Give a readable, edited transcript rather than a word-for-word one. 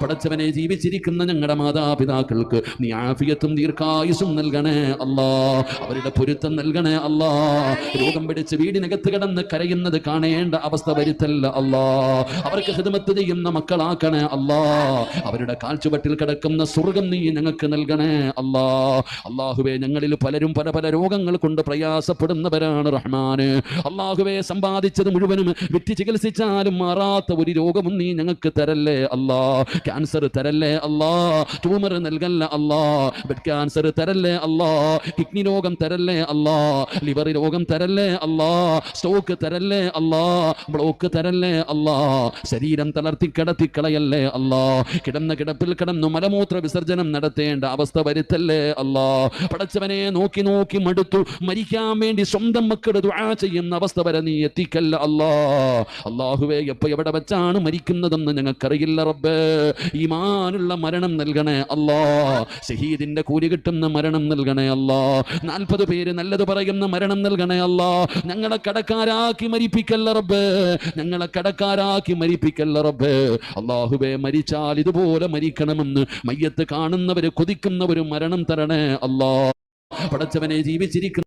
പടച്ചവനെ ജീവിച്ചിരിക്കുന്ന ഞങ്ങളുടെ മാതാപിതാക്കൾക്ക് നീ ആഫിയത്തും ദീർഘായുസും നൽകണേ അല്ലാ, അവരുടെ പൊരുത്തം നൽകണേ അല്ലാ. രോഗം പിടിച്ച് വീടിനകത്ത് കിടന്ന് കരയുന്നത് കാണേണ്ട അവസ്ഥ വരുത്തല്ല അല്ലാ. അവർക്ക് ഖിദ്മത്ത് ചെയ്യുന്ന മക്കളാക്കണേ അല്ലാ. അവരുടെ കാൽച്ചുവട്ടിൽ കിടക്കുന്ന സ്വർഗം നീ ഞങ്ങൾക്ക് നൽകണേ അല്ലാ. അല്ലാഹുവേ, ഞങ്ങളിൽ പലരും പല പല രോഗങ്ങൾ കൊണ്ട് പ്രയാസപ്പെടുന്നവരാണ് റഹ്മാന്. അല്ലാഹുവേ, സമ്പാദിച്ചത് മുഴുവനും വിറ്റ് ചികിത്സിച്ചാലും മാറാത്ത ഒരു രോഗവും നീ ഞങ്ങൾക്ക് തരല്ലേ അല്ലാ. ക്യാൻസർ തരല്ലേ അല്ലാ, ട്യൂമർ നൽകല്ല അല്ലാ, ബ്ലഡ് ക്യാൻസർ തരല്ലേ അല്ലാ, കിഡ്നി രോഗം തരല്ലേ അല്ലാ, ലിവർ രോഗം തരല്ലേ അല്ലാ, സ്ട്രോക്ക് തരല്ലേ അല്ലാ, ബ്ലോക്ക് തരല്ലേ അല്ലാ. ശരീരം തളർത്തി കിടത്തിക്കളയല്ലേ അല്ലാ. കിടന്ന കിടപ്പിൽ കിടന്നു മലമൂത്ര വിസർജനം നടത്തേണ്ട അവസ്ഥ വരുത്തല്ലേ അല്ലാ. പടച്ചവനെ, നോക്കി നോക്കി മടുത്തു മരിക്കാൻ വേണ്ടി സ്വന്തം മക്കളുടെ ദുആ ചെയ്യുന്ന അവസ്ഥ വരെ നീ എത്തിക്കല്ല അല്ലാ. അല്ലാഹുവേ, എപ്പോ എവിടെ വെച്ചാണ് മരിക്കുന്നതെന്ന് ഞങ്ങൾക്കറിയില്ല റബ്ബേ. ഈമാനുള്ള മരണം നൽകണേ അല്ലാ. ഷഹീദിന്റെ കൂലി കിട്ടുന്ന മരണം നൽകണേ അല്ലാ. 40 പേര് നല്ലത് പറയുന്ന മരണം നൽകണേ അല്ലാ. ഞങ്ങളെ കടക്കാരാക്കി മരിപ്പിക്കല്ല റബ്ബേ, ഞങ്ങളെ കടക്കാരാക്കി മരിപ്പിക്കല്ല റബ്ബേ. അല്ലാഹുവേ, മരിച്ചാൽ ഇതുപോലെ മരിക്കണമെന്ന് മയ്യത്ത് കാണുന്നവര് കൊതിക്കുന്നവര് മരണം തരണേ അല്ലാ. പടച്ചവനെ, ജീവിച്ചിരിക്കുന്ന